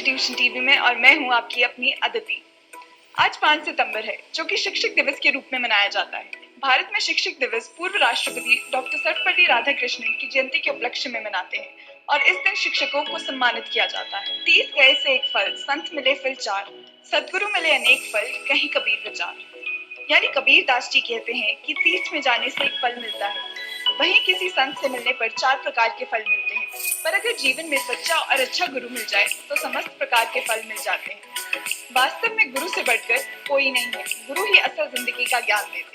Constitution TV में और मैं हूं आपकी अपनी अदिति। आज 5 सितंबर है, जो कि शिक्षक दिवस के रूप में मनाया जाता है। भारत में शिक्षक दिवस पूर्व राष्ट्रपति डॉक्टर सर्वपल्ली राधाकृष्णन की जयंती के उपलक्ष्य में मनाते हैं और इस दिन शिक्षकों को सम्मानित किया जाता है। 30 गए से एक फल, संत मिले फिर चार, सदगुरु मिले अनेक फल, कहीं कबीर विचार। यानी कबीर दास जी कहते हैं कि 30 में जाने से एक फल मिलता है, वहीं किसी संत से मिलने पर 4 प्रकार के फल मिलते हैं। पर अगर जीवन में सच्चा और अच्छा गुरु मिल जाए तो समस्त प्रकार के फल मिल जाते हैं। वास्तव में गुरु से बढ़कर कोई नहीं है, गुरु ही असल जिंदगी का ज्ञान देते हैं।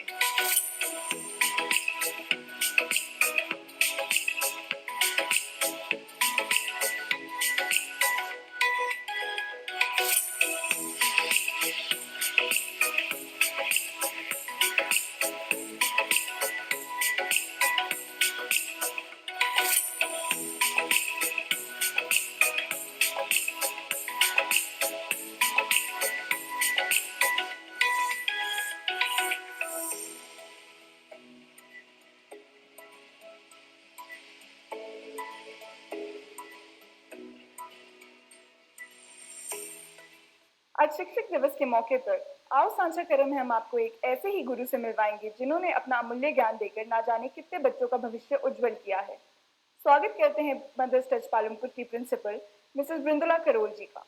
आज शिक्षक दिवस के मौके पर आओ साझा करें में हम आपको एक ऐसे ही गुरु से मिलवाएंगे जिन्होंने अपना अमूल्य ज्ञान देकर ना जाने कितने बच्चों का भविष्य उज्जवल किया है। स्वागत करते हैं मदर्स टच पालमपुर की प्रिंसिपल मिसेस बृंदुला करोल जी का।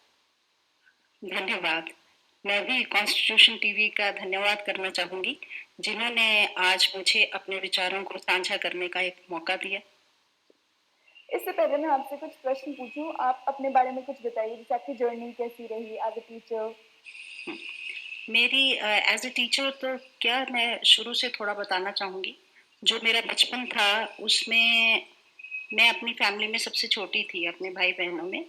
धन्यवाद। मैं भी कॉन्स्टिट्यूशन टीवी का धन्यवाद करना चाहूंगी, जिन्होंने आज मुझे अपने विचारों को साझा करने का एक मौका दिया। इससे पहले मैं आपसे कुछ प्रश्न पूछूं, आप अपने बारे में कुछ बताइए, जैसे आपकी जर्नी कैसी रही एज अ टीचर। मेरी एज अ टीचर तो क्या मैं शुरू से थोड़ा बताना चाहूंगी। जो मेरा बचपन था उसमें मैं अपनी फैमिली में सबसे छोटी थी, अपने भाई बहनों में।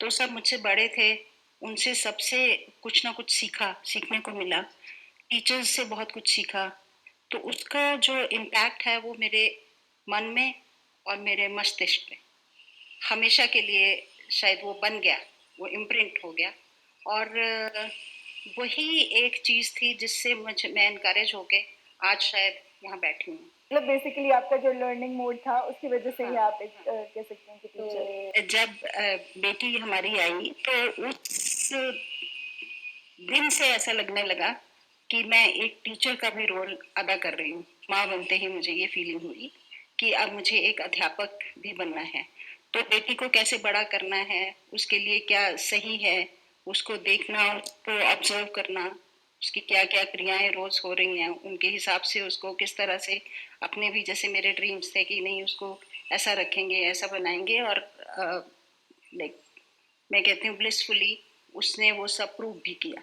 तो सब मुझसे बड़े थे, उनसे सबसे कुछ ना कुछ सीखने को मिला। टीचर्स से बहुत कुछ सीखा। तो उसका जो इम्पैक्ट है वो मेरे मन में और मेरे मस्तिष्क में हमेशा के लिए शायद वो बन गया, वो इम्प्रिंट हो गया। और वही एक चीज थी जिससे मैं इनकरेज होके आज शायद यहाँ बैठी हूँ। मतलब बेसिकली आपका जो लर्निंग मोड था उसकी वजह से ही हाँ, आप एक कह सकते हैं कि टीचर। तो जब बेटी हमारी आई तो उस दिन से ऐसा लगने लगा कि मैं एक टीचर का भी रोल अदा कर रही हूँ। माँ बनते ही मुझे ये फीलिंग हुई कि अब मुझे एक अध्यापक भी बनना है। तो बेटी को कैसे बड़ा करना है, उसके लिए क्या सही है, उसको देखना, उसको ऑब्जर्व करना, उसकी क्या क्या क्रियाएं रोज हो रही हैं, उनके हिसाब से उसको किस तरह से अपने भी, जैसे मेरे ड्रीम्स थे कि नहीं उसको ऐसा रखेंगे, ऐसा बनाएंगे। और लाइक मैं कहती हूँ ब्लिसफुली उसने वो सब प्रूव भी किया।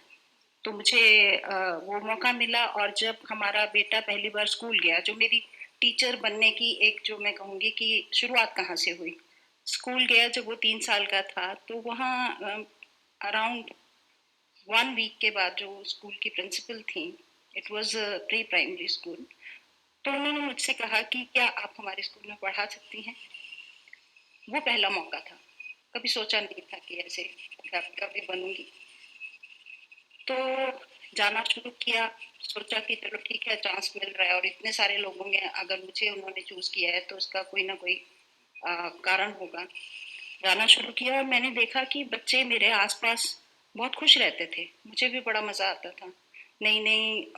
तो मुझे वो मौका मिला। और जब हमारा बेटा पहली बार स्कूल गया, जो मेरी टीचर बनने की एक, जो मैं कहूँगी कि शुरुआत कहाँ से हुई, स्कूल गया जब वो 3 साल का था। तो वहाँ अराउंड 1 वीक के बाद जो स्कूल की प्रिंसिपल थी, it was pre primary school, तो उन्होंने मुझसे कहा कि क्या आप हमारे स्कूल में पढ़ा सकती हैं। वो पहला मौका था, कभी सोचा नहीं था कि ऐसे अध्यापिका भी बनूंगी। तो जाना शुरू किया, सोचा कि चलो ठीक है, चांस मिल रहा है और इतने सारे लोगों ने अगर मुझे उन्होंने चूज किया है तो उसका कोई ना कोई कारण होगा। जाना शुरू किया और मैंने देखा कि बच्चे मेरे आसपास बहुत खुश रहते थे, मुझे भी बड़ा मजा आता था। नई नई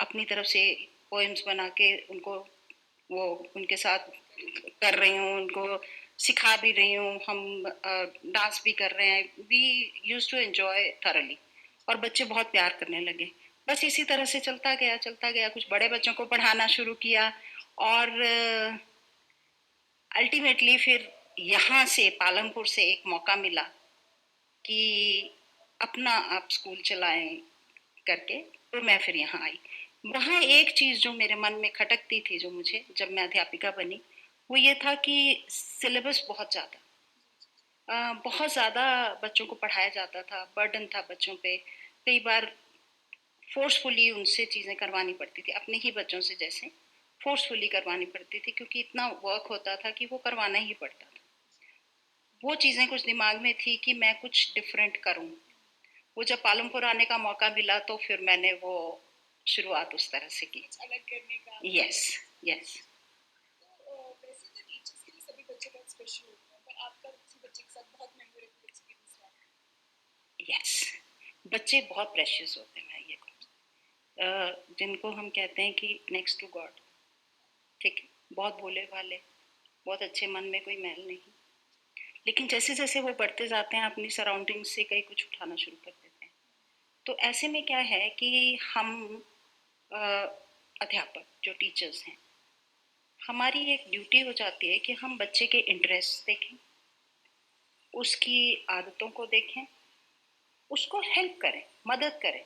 अपनी तरफ से पोएम्स बना के उनको, वो उनके साथ कर रही हूँ, उनको सिखा भी रही हूँ, हम डांस भी कर रहे हैं। We use to enjoy thoroughly और बच्चे बहुत प्यार करने लगे। बस इसी तरह से चलता गया, कुछ बड़े बच्चों को पढ़ाना शुरू किया और अल्टीमेटली फिर यहाँ से पालमपुर से एक मौका मिला कि अपना आप स्कूल चलाएं करके। तो मैं फिर यहाँ आई। वहाँ एक चीज जो मेरे मन में खटकती थी, जो मुझे जब मैं अध्यापिका बनी, वो ये था कि सिलेबस बहुत ज्यादा बच्चों को पढ़ाया जाता था, बर्डन था बच्चों पे। कई बार फोर्सफुली उनसे चीजें करवानी पड़ती थी, अपने ही बच्चों से जैसे फोर्सफुली करवानी पड़ती थी, क्योंकि इतना वर्क होता था कि वो करवाना ही पड़ता था। वो चीजें कुछ दिमाग में थी कि मैं कुछ डिफरेंट करूं। वो जब पालमपुर आने का मौका मिला तो फिर मैंने वो शुरुआत उस तरह से की, अलग करने का। Yes yes. वैसे तो टीचर्स के लिए सभी बच्चे बहुत स्पेशल होते हैं, पर आपका किसी बच्चे के साथ बहुत मेमोरेबल एक्सपीरियंस रहा है। बच्चे बहुत प्रेशियस होते हैं, मैं ये जिनको हम कहते हैं कि नेक्स्ट टू गॉड, ठीक है, बहुत भोले भाले, बहुत अच्छे, मन में कोई मैल नहीं, लेकिन जैसे जैसे वो बढ़ते जाते हैं अपनी सराउंडिंग से कई कुछ उठाना शुरू कर देते हैं। तो ऐसे में क्या है कि हम अध्यापक जो टीचर्स हैं, हमारी एक ड्यूटी हो जाती है कि हम बच्चे के इंटरेस्ट देखें, उसकी आदतों को देखें, उसको हेल्प करें, मदद करें।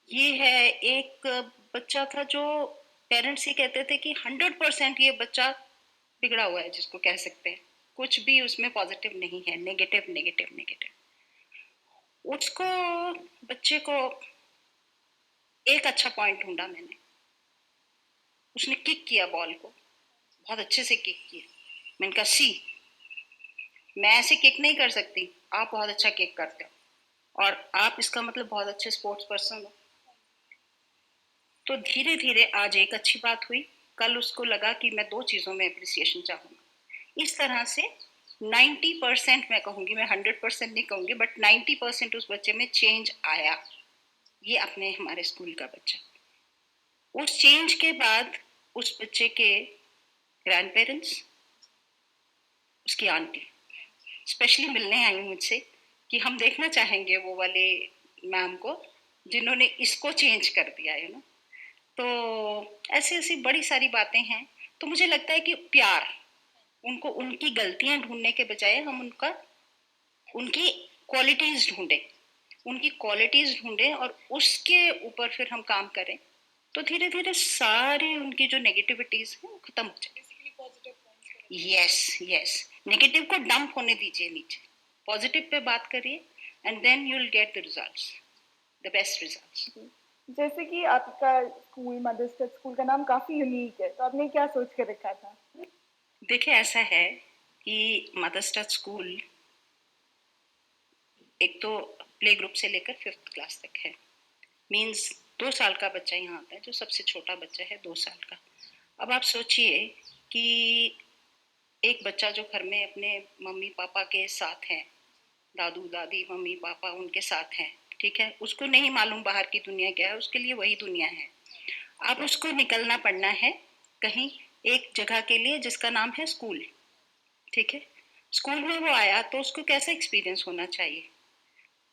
ये है, एक बच्चा था जो पेरेंट्स ही कहते थे कि 100% ये बच्चा बिगड़ा हुआ है, जिसको कह सकते हैं, कुछ भी उसमें पॉजिटिव नहीं है, नेगेटिव नेगेटिव नेगेटिव। उसको, बच्चे को एक अच्छा पॉइंट ढूंढा मैंने, उसने किक किया बॉल को, बहुत अच्छे से किक किया। मैंने कहा सी, मैं ऐसे किक नहीं कर सकती, आप बहुत अच्छा किक करते हो और आप इसका मतलब बहुत अच्छे स्पोर्ट्स पर्सन हो। तो धीरे धीरे आज एक अच्छी बात हुई, कल उसको लगा कि मैं 2 चीज़ों में अप्रिसिएशन चाहूँगा। इस तरह से 90% मैं कहूँगी, मैं 100% नहीं कहूँगी, बट 90% उस बच्चे में चेंज आया। ये अपने हमारे स्कूल का बच्चा। उस चेंज के बाद उस बच्चे के ग्रैंड पेरेंट्स, उसकी आंटी स्पेशली मिलने आई मुझसे कि हम देखना चाहेंगे वो वाले मैम को जिन्होंने इसको चेंज कर दिया है ना। तो ऐसी ऐसी बड़ी सारी बातें हैं। तो मुझे लगता है कि प्यार, उनको उनकी गलतियां ढूंढने के बजाय हम उनकी क्वालिटीज ढूंढें, उनकी क्वालिटीज ढूंढें और उसके ऊपर फिर हम काम करें, तो धीरे धीरे सारी उनकी जो नेगेटिविटीज है वो खत्म हो जाए। यस यस, नेगेटिव को डंप होने दीजिए नीचे, पॉजिटिव पे बात करिए, and then you will get the results, the best results. जैसे कि आपका स्कूल मदर्स टच स्कूल का नाम काफी यूनिक है, तो आपने क्या सोच कर रखा था? देखिए, ऐसा है कि मदर्स टच स्कूल एक तो प्ले ग्रुप से लेकर 5th क्लास तक है, मीन्स 2 साल का बच्चा यहाँ आता है, जो सबसे छोटा बच्चा है 2 साल का। अब आप सोचिए कि एक बच्चा जो घर में अपने मम्मी पापा के साथ है, दादू दादी मम्मी पापा उनके साथ हैं, ठीक है, उसको नहीं मालूम बाहर की दुनिया क्या है, उसके लिए वही दुनिया है। अब उसको निकलना पड़ना है कहीं एक जगह के लिए जिसका नाम है स्कूल, ठीक है। स्कूल में वो आया तो उसको कैसा एक्सपीरियंस होना चाहिए?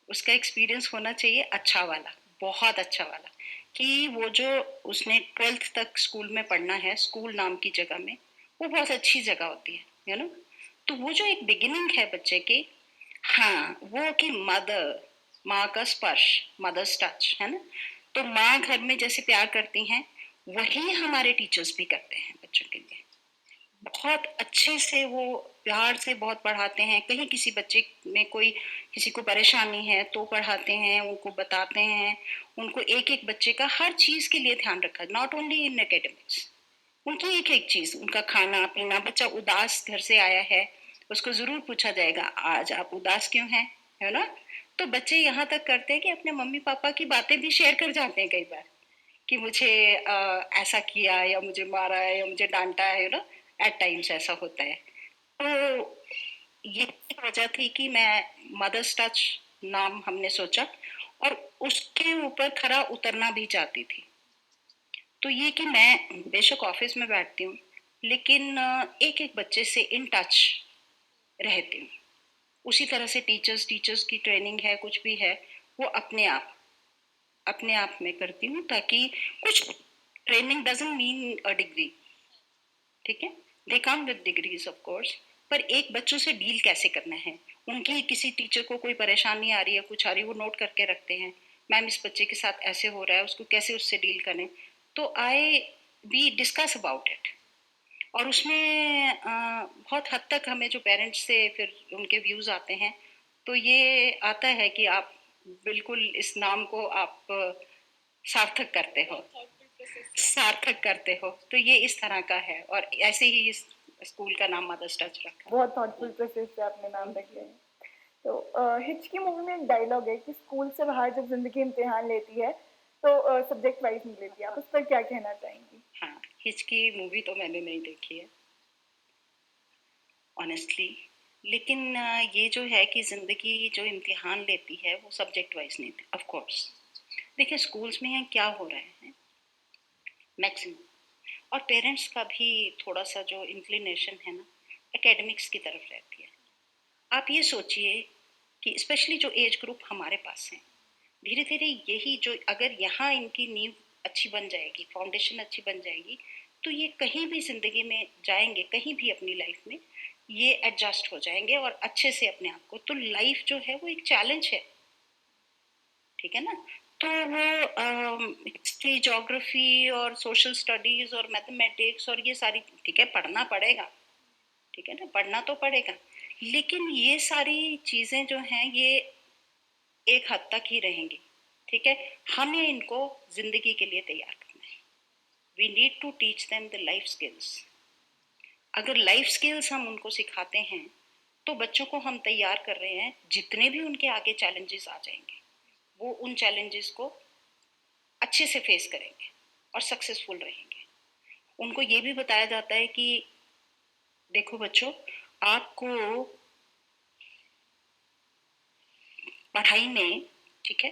उसका एक्सपीरियंस होना चाहिए अच्छा वाला, बहुत अच्छा वाला, कि वो जो उसने 12th तक स्कूल में पढ़ना है, स्कूल नाम की जगह में, वो बहुत अच्छी जगह होती है, यू नो। तो वो जो एक बिगिनिंग है बच्चे की, हाँ, वो कि मदर, माँ का स्पर्श, मदर्स टच, है ना। तो माँ घर में जैसे प्यार करती हैं, वही हमारे टीचर्स भी करते हैं बच्चों के लिए। बहुत अच्छे से वो प्यार से बहुत पढ़ाते हैं। कहीं किसी बच्चे में कोई, किसी को परेशानी है तो पढ़ाते हैं, उनको बताते हैं, उनको एक एक बच्चे का हर चीज के लिए ध्यान रखा, नॉट ओनली इन एकेडमिक्स, उनकी एक एक चीज, उनका खाना पीना। बच्चा उदास घर से आया है, उसको जरूर पूछा जाएगा आज आप उदास क्यों हैं, है ना। तो बच्चे यहाँ तक करते हैं कि अपने मम्मी पापा की बातें भी शेयर कर जाते हैं कई बार, कि मुझे ऐसा किया या मुझे मारा है या मुझे डांटा है ना, एट टाइम्स ऐसा होता है। तो ये वजह थी कि मैं मदर्स टच नाम हमने सोचा और उसके ऊपर खरा उतरना भी चाहती थी। तो ये कि मैं बेशक ऑफिस में बैठती हूँ, लेकिन एक एक बच्चे से इन टच रहती हूँ। उसी तरह से टीचर्स की ट्रेनिंग है, कुछ भी है, वो अपने आप में करती हूँ, ताकि कुछ training doesn't mean a degree, ठीक है, they come with degrees of course, पर एक बच्चों से डील कैसे करना है, उनकी किसी टीचर को कोई परेशानी आ रही है, कुछ आ रही है, वो नोट करके रखते हैं, मैम इस बच्चे के साथ ऐसे हो रहा है, उसको कैसे उससे डील करें। तो आई वी डिस्कस अबाउट इट, और उसमें बहुत हद तक हमें जो पेरेंट्स से फिर उनके व्यूज आते हैं, तो ये आता है कि आप बिल्कुल इस नाम को आप सार्थक करते हो, सार्थक करते हो। तो ये इस तरह का है, और ऐसे ही इस स्कूल का नाम मदर्स टच रखा। बहुत थॉटफुल प्रोसेस से आपने नाम रखे हैं। तो हिच की मूवी में एक डायलॉग है कि स्कूल से बाहर जब जिंदगी इम्तिहान लेती है तो सब्जेक्ट वाइज नहीं लेती, आप उस पर क्या कहना चाहेंगी? हाँ, हिचकी मूवी तो मैंने नहीं देखी है ऑनेस्टली, लेकिन ये जो है कि ज़िंदगी जो इम्तिहान लेती है वो सब्जेक्ट वाइज नहीं थी, ऑफ कोर्स। देखिए स्कूल्स में क्या हो रहा है मैक्सिमम, और पेरेंट्स का भी थोड़ा सा जो इंक्लिनेशन है ना एकेडमिक्स की तरफ रहती है। आप ये सोचिए कि स्पेशली जो एज ग्रुप हमारे पास है, धीरे धीरे यही जो अगर यहाँ इनकी नींव अच्छी बन जाएगी, फाउंडेशन अच्छी बन जाएगी, तो ये कहीं भी जिंदगी में जाएंगे, कहीं भी अपनी लाइफ में ये एडजस्ट हो जाएंगे और अच्छे से अपने आप को। तो लाइफ जो है वो एक चैलेंज है, ठीक है ना। तो वो हिस्ट्री, ज्योग्राफी और सोशल स्टडीज और मैथमेटिक्स और ये सारी, ठीक है पढ़ना पड़ेगा, ठीक है ना, पढ़ना तो पड़ेगा, लेकिन ये सारी चीजें जो हैं ये एक हद तक ही रहेंगी, ठीक है। हमें इनको जिंदगी के लिए तैयार करना है। We need to teach them the life skills. अगर लाइफ स्किल्स हम उनको सिखाते हैं तो बच्चों को हम तैयार कर रहे हैं, जितने भी उनके आगे चैलेंजेस आ जाएंगे वो उन चैलेंजेस को अच्छे से फेस करेंगे और सक्सेसफुल रहेंगे। उनको ये भी बताया जाता है कि देखो बच्चों, आपको पढ़ाई में, ठीक है,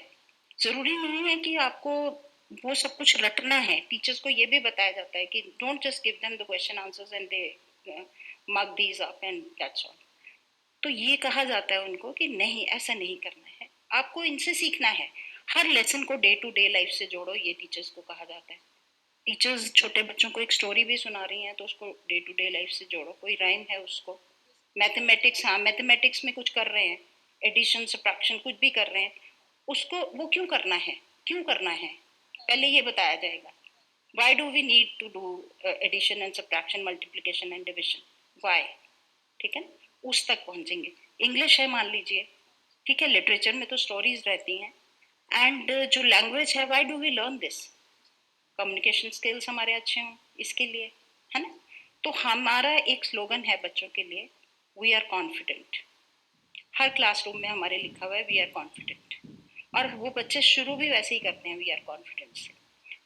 जरूरी नहीं है कि आपको वो सब कुछ रटना है। टीचर्स को ये भी बताया जाता है कि don't just give them the question answers and they mug these up and that's all. तो ये कहा जाता है उनको कि नहीं, ऐसा नहीं करना है, आपको इनसे सीखना है। हर लेसन को डे टू डे लाइफ से जोड़ो, ये टीचर्स को कहा जाता है। टीचर्स छोटे बच्चों को एक स्टोरी भी सुना रही हैं तो उसको डे टू डे लाइफ से जोड़ो, कोई राइम है उसको। मैथमेटिक्स, हाँ मैथमेटिक्स में कुछ कर रहे हैं, एडिशन सब्ट्रैक्शन कुछ भी कर रहे हैं, उसको वो क्यों करना है, क्यों करना है, पहले ये बताया जाएगा। Why do we need to do addition and subtraction, multiplication and division, why, ठीक है ना, उस तक पहुंचेंगे। इंग्लिश है मान लीजिए, ठीक है, लिटरेचर में तो स्टोरीज रहती हैं। एंड जो लैंग्वेज है, why do we learn this, communication skills हमारे अच्छे हों इसके लिए, है ना। तो हमारा एक स्लोगन है बच्चों के लिए, वी आर कॉन्फिडेंट। हर क्लासरूम में हमारे लिखा हुआ है वी आर कॉन्फिडेंट, और वो बच्चे शुरू भी वैसे ही करते हैं वी आर कॉन्फिडेंट से।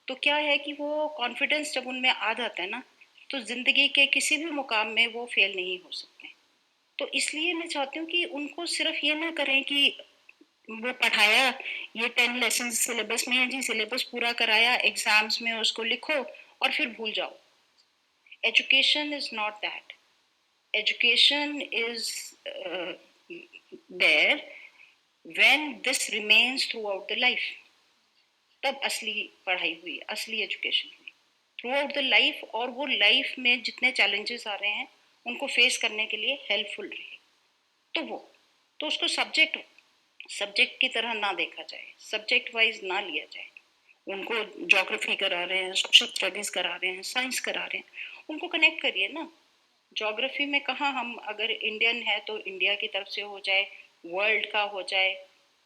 तो क्या है कि वो कॉन्फिडेंस जब उनमें आ जाता है ना, तो जिंदगी के किसी भी मुकाम में वो फेल नहीं हो सकते। तो इसलिए मैं चाहती हूँ कि उनको सिर्फ ये ना करें कि वो पढ़ाया, ये 10 लेसन सिलेबस में है जी, सिलेबस पूरा कराया, एग्जाम्स में उसको लिखो और फिर भूल जाओ। Education is not that. Education is there when this remains throughout the life, तब असली पढ़ाई हुई, असली एजुकेशन हुई थ्रू आउट द लाइफ। और वो लाइफ में जितने चैलेंजेस आ रहे हैं उनको फेस करने के लिए हेल्पफुल रहे। तो वो, तो उसको सब्जेक्ट सब्जेक्ट की तरह ना देखा जाए, सब्जेक्ट वाइज ना लिया जाए। उनको ज्योग्राफी करा रहे हैं, सोशल स्टडीज करा रहे हैं, साइंस करा रहे हैं, उनको कनेक्ट करिए ना। ज्योग्राफी में कहाँ हम, अगर इंडियन है तो इंडिया की तरफ से हो जाए, वर्ल्ड का हो जाए,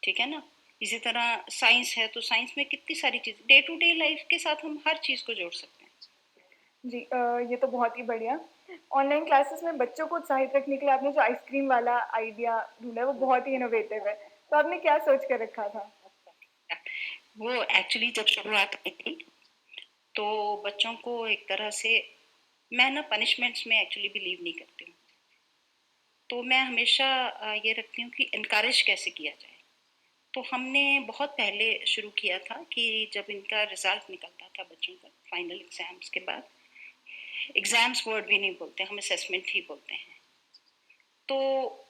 ठीक है ना। इसी तरह साइंस है तो साइंस में कितनी सारी चीज डे टू डे लाइफ के साथ हम हर चीज को जोड़ सकते हैं। जी ये तो बहुत ही बढ़िया। ऑनलाइन क्लासेस में बच्चों को उत्साहित रखने के लिए आपने जो आइसक्रीम वाला आइडिया ढूंढा है वो बहुत ही इनोवेटिव है। तो आपने क्या सोच कर रखा था? वो एक्चुअली जब शुरुआत की थी तो बच्चों को एक तरह से, मैं ना पनिशमेंट्स में एक्चुअली बिलीव नहीं करती हूँ, तो मैं हमेशा ये रखती हूँ कि इनकरेज कैसे किया जाए। तो हमने बहुत पहले शुरू किया था कि जब इनका रिजल्ट निकलता था बच्चों का फाइनल एग्जाम्स के बाद, एग्जाम्स वर्ड भी नहीं बोलते हम, असेसमेंट ही बोलते हैं, तो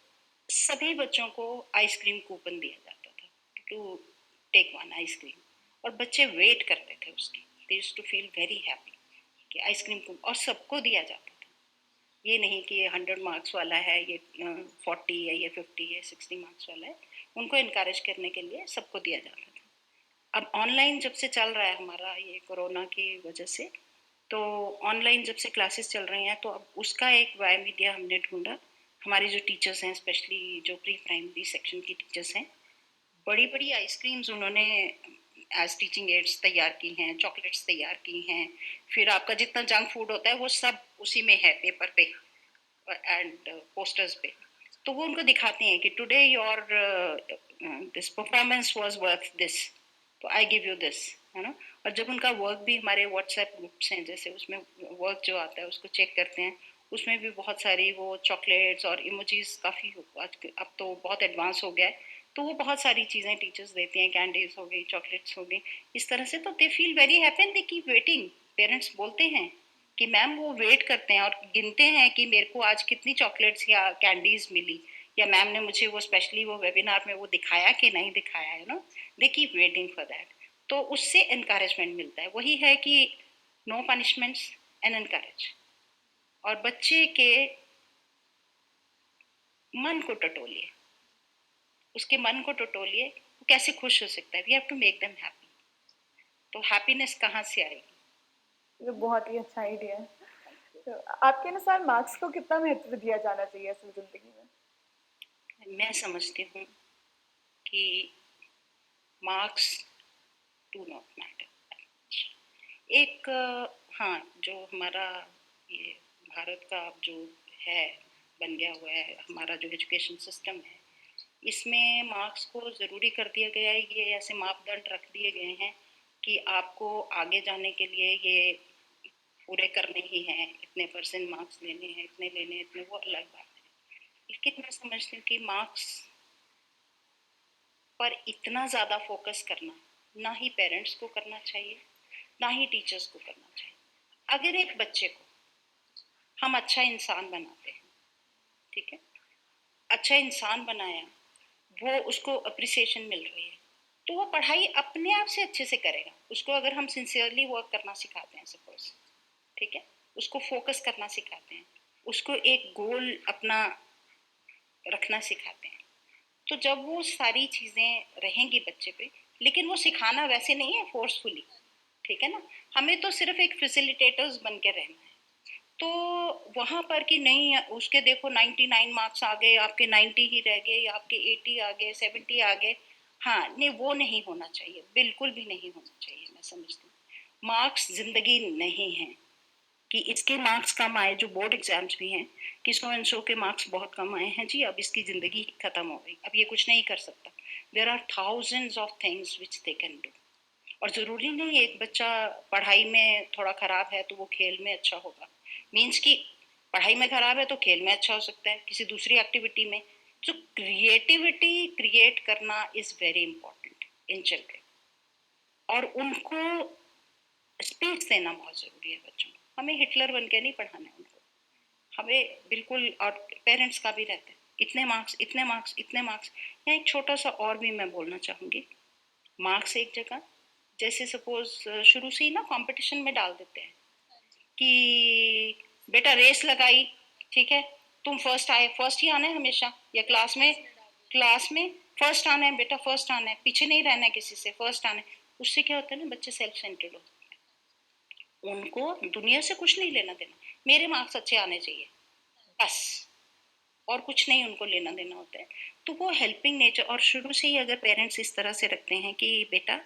सभी बच्चों को आइसक्रीम कूपन दिया जाता था टू टेक वन आइसक्रीम, और बच्चे वेट करते थे उसकी, they used to feel very happy कि आइसक्रीम कूपन, और सबको दिया जाता था। ये नहीं कि ये 100 मार्क्स वाला है, ये 40 है, ये 50 है, 60 मार्क्स वाला है, उनको इनकरेज करने के लिए सबको दिया जाता था। अब ऑनलाइन जब से चल रहा है हमारा, ये कोरोना की वजह से, तो ऑनलाइन जब से क्लासेस चल रही हैं तो अब उसका एक वाई मीडिया हमने ढूंढा। हमारे जो टीचर्स हैं, स्पेशली जो प्री प्राइमरी सेक्शन की टीचर्स हैं, बड़ी बड़ी आइसक्रीम्स उन्होंने एज टीचिंग एड्स तैयार की हैं, चॉकलेट्स तैयार की हैं, फिर आपका जितना जंक फूड होता है वो सब उसी में है, पेपर पे एंड पोस्टर्स पे। तो वो उनको दिखाते हैं कि today your this performance was worth this, तो आई गिव यू दिस, है ना। और जब उनका वर्क भी, हमारे व्हाट्सएप ग्रुप्स हैं जैसे, उसमें वर्क जो आता है उसको चेक करते हैं, उसमें भी बहुत सारी वो चॉकलेट्स और इमोजीज काफ़ी अब तो बहुत एडवांस हो गया है, तो वो बहुत सारी चीज़ें टीचर्स देती हैं, कैंडीज हो गई, चॉकलेट्स हो गई, इस तरह से। तो they feel very happy and they keep waiting. Parents बोलते हैं कि मैम वो वेट करते हैं और गिनते हैं कि मेरे को आज कितनी चॉकलेट्स या कैंडीज मिली, या मैम ने मुझे वो स्पेशली वो वेबिनार में वो दिखाया कि नहीं दिखाया, है ना। They keep waiting for that. तो उससे एनकरेजमेंट मिलता है। वही है कि नो पनिशमेंट्स एंड एनकरेज। और बच्चे के मन को टटोलिए, उसके मन को टटोलिए, वो कैसे खुश हो सकता है। We have to make them happy. तो हैप्पीनेस कहाँ से आएगी? ये बहुत ही अच्छा आइडिया है। तो आपके अनुसार मार्क्स को कितना महत्व दिया जाना चाहिए असल जिंदगी में? मैं समझती हूँ कि मार्क्स डू नॉट मैटर। एक हाँ, जो हमारा ये भारत का जो है, बन गया हुआ है हमारा जो एजुकेशन सिस्टम है, इसमें मार्क्स को ज़रूरी कर दिया गया है। ये ऐसे मापदंड रख दिए गए हैं कि आपको आगे जाने के लिए ये पूरे करने ही हैं, इतने परसेंट मार्क्स लेने हैं, इतने लेने हैं, इतने, वो अलग बात है। लेकिन मैं समझती हूँ कि मार्क्स पर इतना ज़्यादा फोकस करना ना ही पेरेंट्स को करना चाहिए, ना ही टीचर्स को करना चाहिए। अगर एक बच्चे को हम अच्छा इंसान बनाते हैं, ठीक है, अच्छा इंसान बनाया, वो उसको अप्रिसिएशन मिल रही है, तो वो पढ़ाई अपने आप से अच्छे से करेगा। उसको अगर हम सिंसियरली वर्क करना सिखाते हैं, सपोज, ठीक है, उसको फोकस करना सिखाते हैं, उसको एक गोल अपना रखना सिखाते हैं, तो जब वो सारी चीज़ें रहेंगी बच्चे पे, लेकिन वो सिखाना वैसे नहीं है फोर्सफुली, ठीक है ना, हमें तो सिर्फ एक फैसिलिटेटर्स बन के रहना है। तो वहाँ पर कि नहीं उसके देखो 99 मार्क्स आ गए, आपके 90 ही रह गए, या आपके 80 आ गए, 70 आ गए, हाँ नहीं, वो नहीं होना चाहिए, बिल्कुल भी नहीं होना चाहिए। मैं समझती हूँ मार्क्स जिंदगी नहीं है कि इसके मार्क्स कम आए, जो बोर्ड एग्जाम्स भी हैं कि सो एंड सो के मार्क्स बहुत कम आए हैं जी, अब इसकी जिंदगी खत्म हो गई, अब ये कुछ नहीं कर सकता। There are thousands of things which they can do. और जरूरी नहीं एक बच्चा पढ़ाई में थोड़ा खराब है तो वो खेल में अच्छा होगा, मीन्स कि पढ़ाई में खराब है तो खेल में अच्छा हो सकता है, किसी दूसरी एक्टिविटी में। जो क्रिएटिविटी क्रिएट करना is very important in children, और उनको स्पेस देना बहुत जरूरी है बच्चों को। हमें हिटलर बन के नहीं पढ़ाना है उनको, हमें बिल्कुल। और पेरेंट्स का भी रहता है इतने मार्क्स, इतने मार्क्स, इतने मार्क्स। यहाँ एक छोटा सा और भी मैं बोलना चाहूंगी। मार्क्स एक जगह, जैसे सपोज शुरू से ही ना कंपटीशन में डाल देते हैं कि बेटा रेस लगाई, ठीक है, तुम फर्स्ट आए, फर्स्ट ही आना है हमेशा, या क्लास में फर्स्ट आना है बेटा, फर्स्ट आना है, पीछे नहीं रहना है किसी से, फर्स्ट आना है। उससे क्या होता है ना, बच्चे सेल्फ सेंटर्ड होते हैं, उनको दुनिया से कुछ नहीं लेना देना, मेरे मार्क्स अच्छे आने चाहिए बस, और कुछ नहीं उनको लेना देना होता है। तो वो हेल्पिंग नेचर, और शुरू से ही अगर पेरेंट्स इस तरह से रखते हैं कि बेटा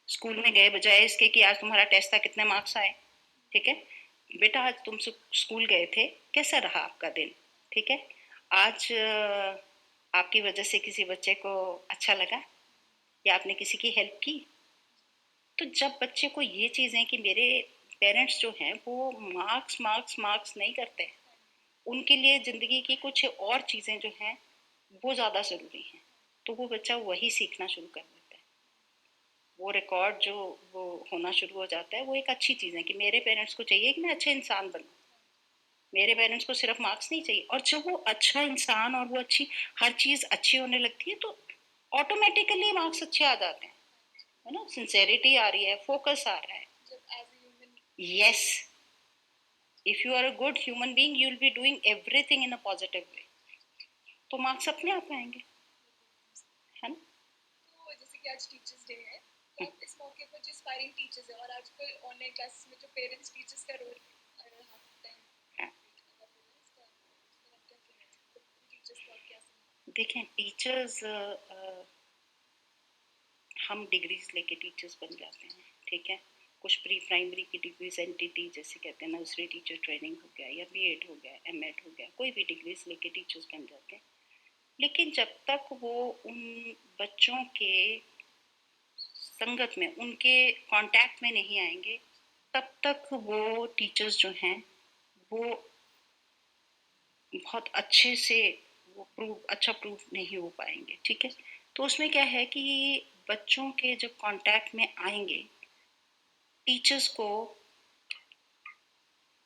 स्कूल में गए, बजाय इसके कि आज तुम्हारा टेस्ट था कितने मार्क्स आए, ठीक है, बेटा आज तुम स्कूल गए थे, कैसा रहा आपका दिन, ठीक है, आज आपकी वजह से किसी बच्चे को अच्छा लगा, या आपने किसी की हेल्प की। तो जब बच्चे को ये चीज़ें कि मेरे पेरेंट्स जो हैं वो मार्क्स मार्क्स मार्क्स नहीं करते, उनके लिए ज़िंदगी की कुछ और चीज़ें जो हैं वो ज़्यादा ज़रूरी हैं, तो वो बच्चा वही सीखना शुरू कर देता है। वो रिकॉर्ड जो वो होना शुरू हो जाता है, वो एक अच्छी चीज़ है कि मेरे पेरेंट्स को चाहिए कि मैं अच्छे इंसान बनूं, मेरे पेरेंट्स को सिर्फ मार्क्स नहीं चाहिए। और जब वो अच्छा इंसान और वो अच्छी हर चीज़ अच्छी होने लगती है, तो ऑटोमेटिकली मार्क्स अच्छे आ जाते हैं, है ना, सिंसेरिटी आ रही है, फोकस आ रहा है। Yes, if you are a good human being you will be doing everything in a positive way, तो मार्क्स अपने आप आएंगे, है ना। तो जैसे कि आज टीचर्स डे है, तो आप इस मौके पर जो एस्पायरिंग टीचर्स है और आजकल ऑनलाइन क्लासेस में जो पेरेंट्स टीचर्स का रोल निभाते हैं, हाँ, टीचर्स को आप क्या देखें टीचर्स, हम डिग्रीज लेके टीचर्स बन जाते हैं, ठीक है, कुछ प्री प्राइमरी की डिग्रीज एनटीटी जैसे कहते हैं, नर्सरी टीचर ट्रेनिंग हो गया, या बीएड हो गया, एमएड हो गया, कोई भी डिग्रीज लेके टीचर्स बन जाते हैं। लेकिन जब तक वो उन बच्चों के संगत में, उनके कांटेक्ट में नहीं आएंगे, तब तक वो टीचर्स जो हैं वो बहुत अच्छे से वो अच्छा प्रूव नहीं हो पाएंगे, ठीक है। तो उसमें क्या है कि बच्चों के जब कांटेक्ट में आएंगे, टीचर्स को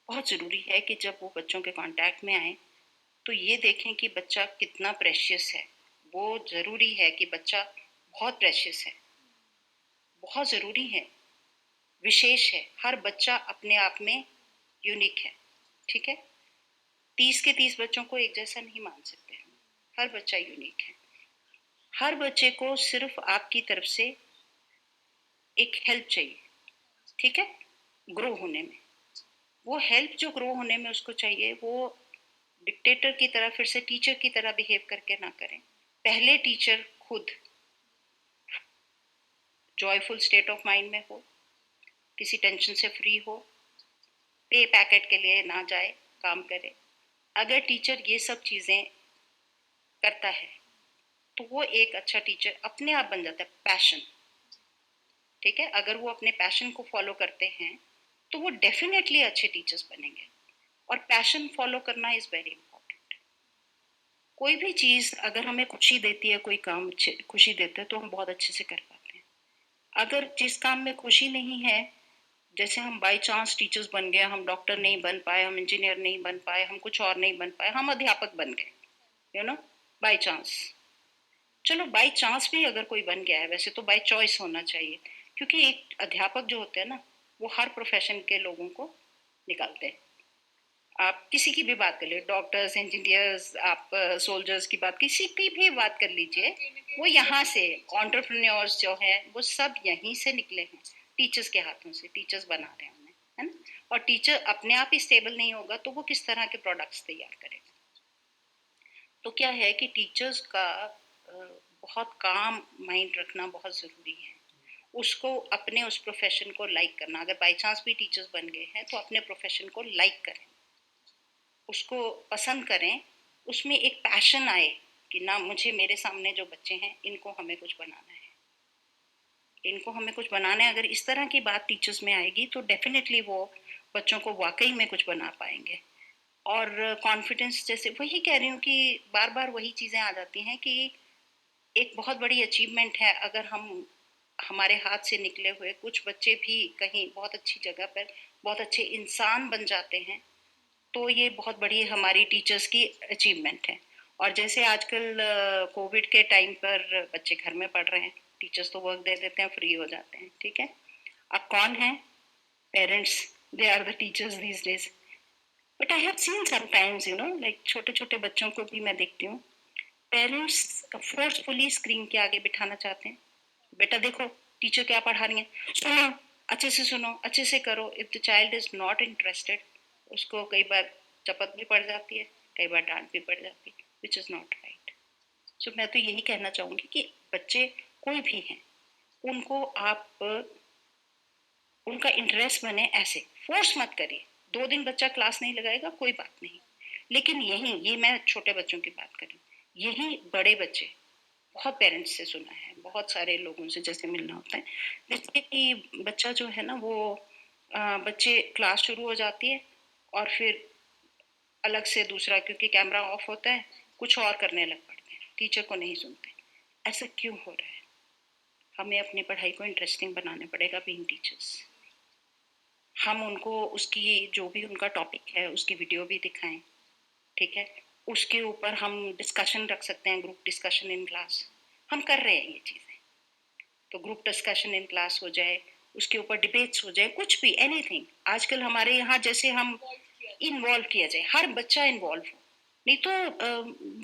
बहुत ज़रूरी है कि जब वो बच्चों के कांटेक्ट में आए तो ये देखें कि बच्चा कितना प्रेशियस है। वो ज़रूरी है कि बच्चा बहुत प्रेशियस है, बहुत ज़रूरी है, विशेष है। हर बच्चा अपने आप में यूनिक है, ठीक है। 30 के 30 बच्चों को एक जैसा नहीं मान सकते हम। हर बच्चा यूनिक है। हर बच्चे को सिर्फ आपकी तरफ से एक हेल्प चाहिए, ठीक है, ग्रो होने में। वो हेल्प जो ग्रो होने में उसको चाहिए, वो डिक्टेटर की तरह फिर से टीचर की तरह बिहेव करके ना करें। पहले टीचर खुद जॉयफुल स्टेट ऑफ माइंड में हो, किसी टेंशन से फ्री हो, पे पैकेट के लिए ना जाए, काम करे। अगर टीचर ये सब चीज़ें करता है तो वो एक अच्छा टीचर अपने आप बन जाता है। पैशन, ठीक है, अगर वो अपने पैशन को फॉलो करते हैं तो वो डेफिनेटली अच्छे टीचर्स बनेंगे। और पैशन फॉलो करना इज वेरी इंपॉर्टेंट। कोई भी चीज़ अगर हमें खुशी देती है, कोई काम खुशी देता है तो हम बहुत अच्छे से कर पाते हैं। अगर जिस काम में खुशी नहीं है, जैसे हम बाई चांस टीचर्स बन गए, हम डॉक्टर नहीं बन पाए, हम इंजीनियर नहीं बन पाए, हम कुछ और नहीं बन पाए, हम अध्यापक बन गए, यू नो, बाई चांस। चलो बाई चांस भी अगर कोई बन गया है, वैसे तो बाई चॉइस होना चाहिए, क्योंकि एक अध्यापक जो होते हैं ना, वो हर प्रोफेशन के लोगों को निकालते हैं। आप किसी की भी बात कर लीजिए, डॉक्टर्स, इंजीनियर्स, आप सोल्जर्स की बात, किसी की भी बात कर लीजिए, वो यहाँ से एंटरप्रेन्योर्स जो हैं वो सब यहीं से निकले हैं, टीचर्स के हाथों से। टीचर्स बना रहे हैं उन्हें, है ना। और टीचर अपने आप ही स्टेबल नहीं होगा तो वो किस तरह के प्रोडक्ट्स तैयार करेगा। तो क्या है कि टीचर्स का बहुत काम माइंड रखना बहुत ज़रूरी है। उसको अपने उस प्रोफेशन को लाइक करना। अगर बाई चांस भी टीचर्स बन गए हैं तो अपने प्रोफेशन को लाइक करें, उसको पसंद करें, उसमें एक पैशन आए कि ना, मुझे मेरे सामने जो बच्चे हैं इनको हमें कुछ बनाना है, इनको हमें कुछ बनाना है। अगर इस तरह की बात टीचर्स में आएगी तो डेफिनेटली वो बच्चों को वाकई में कुछ बना पाएंगे। और कॉन्फिडेंस, जैसे वही कह रही हूँ कि बार बार वही चीज़ें आ जाती हैं कि एक बहुत बड़ी अचीवमेंट है अगर हम, हमारे हाथ से निकले हुए कुछ बच्चे भी कहीं बहुत अच्छी जगह पर बहुत अच्छे इंसान बन जाते हैं, तो ये बहुत बड़ी हमारी टीचर्स की अचीवमेंट है। और जैसे आजकल कोविड के टाइम पर बच्चे घर में पढ़ रहे हैं, टीचर्स तो वर्क दे देते हैं, फ्री हो जाते हैं, ठीक है। अब कौन है parents? They are the teachers these days. But I have seen sometimes, you know, like छोटे छोटे बच्चों को भी मैं देखती हूँ, पेरेंट्स फोर्सफुली स्क्रीन के आगे बिठाना चाहते हैं। बेटा देखो टीचर क्या पढ़ा रही है, सुनो, अच्छे से सुनो, अच्छे से करो। If the child is not interested, उसको कई बार चपत भी पड़ जाती है, कई बार डांट भी पड़ जाती है, विच इज नॉट राइट। सो मैं तो यही कहना चाहूंगी कि बच्चे कोई भी हैं, उनको आप उनका इंटरेस्ट बने, ऐसे फोर्स मत करिए। 2 दिन बच्चा क्लास नहीं लगाएगा, कोई बात नहीं। लेकिन यही, ये मैं छोटे बच्चों की बात करी, यही बड़े बच्चे, बहुत पेरेंट्स से सुना है, बहुत सारे लोगों से जैसे मिलना होता है, जैसे कि बच्चा जो है ना वो बच्चे क्लास शुरू हो जाती है और फिर अलग से दूसरा, क्योंकि कैमरा ऑफ होता है, कुछ और करने लग पड़ते हैं, टीचर को नहीं सुनते। ऐसा क्यों हो रहा है? हमें अपनी पढ़ाई को इंटरेस्टिंग बनाना पड़ेगा बीइंग टीचर्स। हम उनको उसकी जो भी उनका टॉपिक है उसकी वीडियो भी दिखाएं, ठीक है। उसके ऊपर हम डिस्कशन रख सकते हैं, ग्रुप डिस्कशन इन क्लास। हम कर रहे हैं ये चीज़ें, तो ग्रुप डिस्कशन इन क्लास हो जाए, उसके ऊपर डिबेट्स हो जाए, कुछ भी, एनीथिंग। आजकल हमारे यहाँ जैसे हम इन्वॉल्व किया जाए, हर बच्चा इन्वॉल्व हो, नहीं तो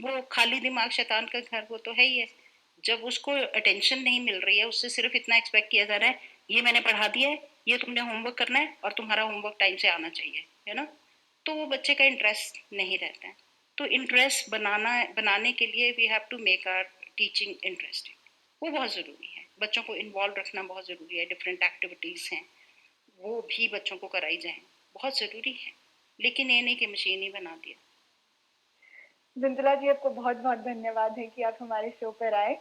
वो खाली दिमाग शैतान का घर, वो तो है ही है। जब उसको अटेंशन नहीं मिल रही है, उससे सिर्फ इतना एक्सपेक्ट किया जा रहा है, ये मैंने पढ़ा दिया है, ये तुमने होमवर्क करना है और तुम्हारा होमवर्क टाइम से आना चाहिए, है ना। तो वो बच्चे का इंटरेस्ट नहीं रहता है। तो इंटरेस्ट बनाने के लिए we have to make our teaching interesting. वो बहुत ज़रूरी है, बच्चों को इन्वॉल्व रखना बहुत ज़रूरी है। डिफरेंट एक्टिविटीज़ हैं, वो भी बच्चों को कराई जाएं, बहुत ज़रूरी है। लेकिन ये नहीं कि मशीन ही बना दिया। जिंतला जी, आपको बहुत बहुत धन्यवाद है कि आप हमारे शो पर आए।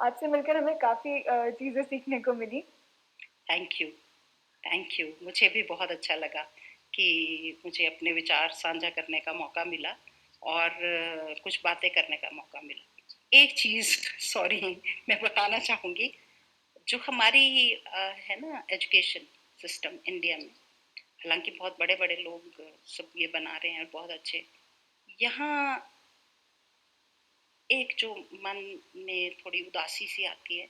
आपसे मिलकर हमें काफ़ी चीज़ें सीखने को मिली। Thank you, thank you. मुझे भी बहुत अच्छा लगा कि मुझे अपने विचार साझा करने का मौका मिला। और कुछ बातें करने का मौका मिला। एक चीज़ सॉरी मैं बताना चाहूँगी, जो हमारी है ना एजुकेशन सिस्टम इंडिया में, हालांकि बहुत बड़े बड़े लोग सब ये बना रहे हैं और बहुत अच्छे, यहाँ एक जो मन में थोड़ी उदासी सी आती है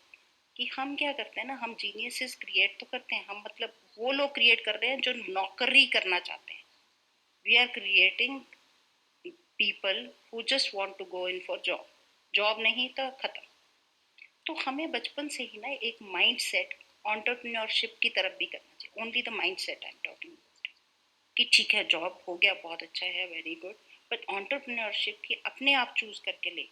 कि हम क्या करते हैं ना, हम जीनियसेस क्रिएट तो करते हैं, हम मतलब वो लोग क्रिएट कर रहे हैं जो नौकरी करना चाहते हैं। We are creating people who just want to go in for job, job नहीं तो खत्म। तो हमें बचपन से ही ना एक माइंड सेट एंटरप्रेन्योरशिप की तरफ भी करना चाहिए। Only the mind set I am talking कि ठीक है जॉब हो गया बहुत अच्छा है, वेरी गुड, बट एंटरप्रेन्योरशिप की अपने आप चूज करके ले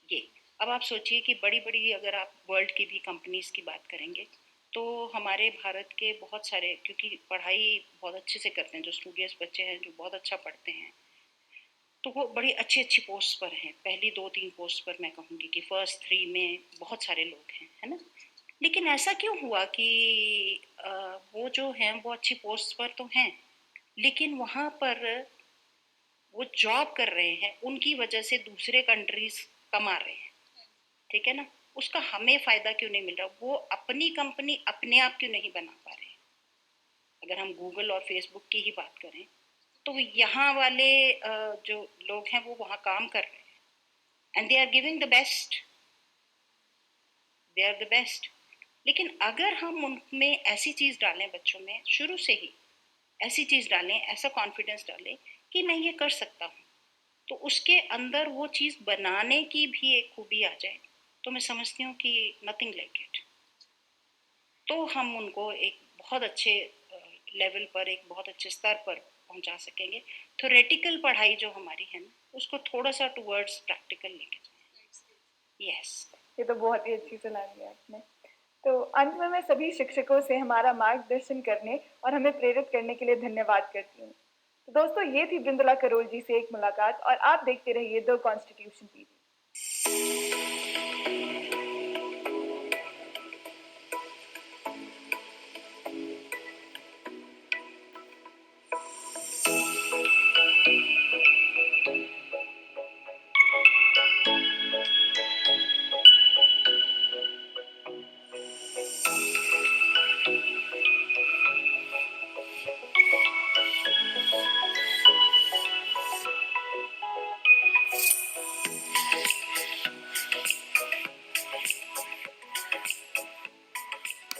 ये। अब आप सोचिए कि बड़ी बड़ी अगर आप वर्ल्ड की भी कंपनीज की बात करेंगे तो हमारे भारत के बहुत सारे, क्योंकि पढ़ाई बहुत अच्छे से करते हैं, जो स्टूडियस बच्चे हैं जो बहुत अच्छा पढ़ते हैं, तो वो बड़ी अच्छी अच्छी पोस्ट पर हैं। पहली 2-3 पोस्ट पर मैं कहूँगी कि फर्स्ट 3 में बहुत सारे लोग हैं, है ना। लेकिन ऐसा क्यों हुआ कि वो जो हैं वो अच्छी पोस्ट पर तो हैं, लेकिन वहाँ पर वो जॉब कर रहे हैं, उनकी वजह से दूसरे कंट्रीज कमा रहे हैं, ठीक है ना। उसका हमें फायदा क्यों नहीं मिल रहा, वो अपनी कंपनी अपने आप क्यों नहीं बना पा रहे। अगर हम गूगल और फेसबुक की ही बात करें तो यहाँ वाले जो लोग हैं वो वहाँ काम कर रहे हैं and they are giving the best, they are the best. लेकिन अगर हम उनमें ऐसी चीज डालें, बच्चों में शुरू से ही ऐसी चीज डालें, ऐसा कॉन्फिडेंस डालें कि मैं ये कर सकता हूँ, तो उसके अंदर वो चीज बनाने की भी एक खूबी आ जाए, तो मैं समझती हूँ कि नथिंग लाइक इट। तो हम उनको एक बहुत अच्छे लेवल पर, एक बहुत अच्छे स्तर पर पहुंचा सकेंगे। थ्योरेटिकल पढ़ाई जो हमारी है ना, उसको थोड़ा सा टुवर्ड्स प्रैक्टिकल लेके जाए। यस, ये तो बहुत ही अच्छी सलाह दी आपने। तो अंत में मैं सभी शिक्षकों से हमारा मार्गदर्शन करने और हमें प्रेरित करने के लिए धन्यवाद करती हूँ। तो दोस्तों, ये थी बिंदुला करोल जी से एक मुलाकात, और आप देखते रहिए द कॉन्स्टिट्यूशन टीवी।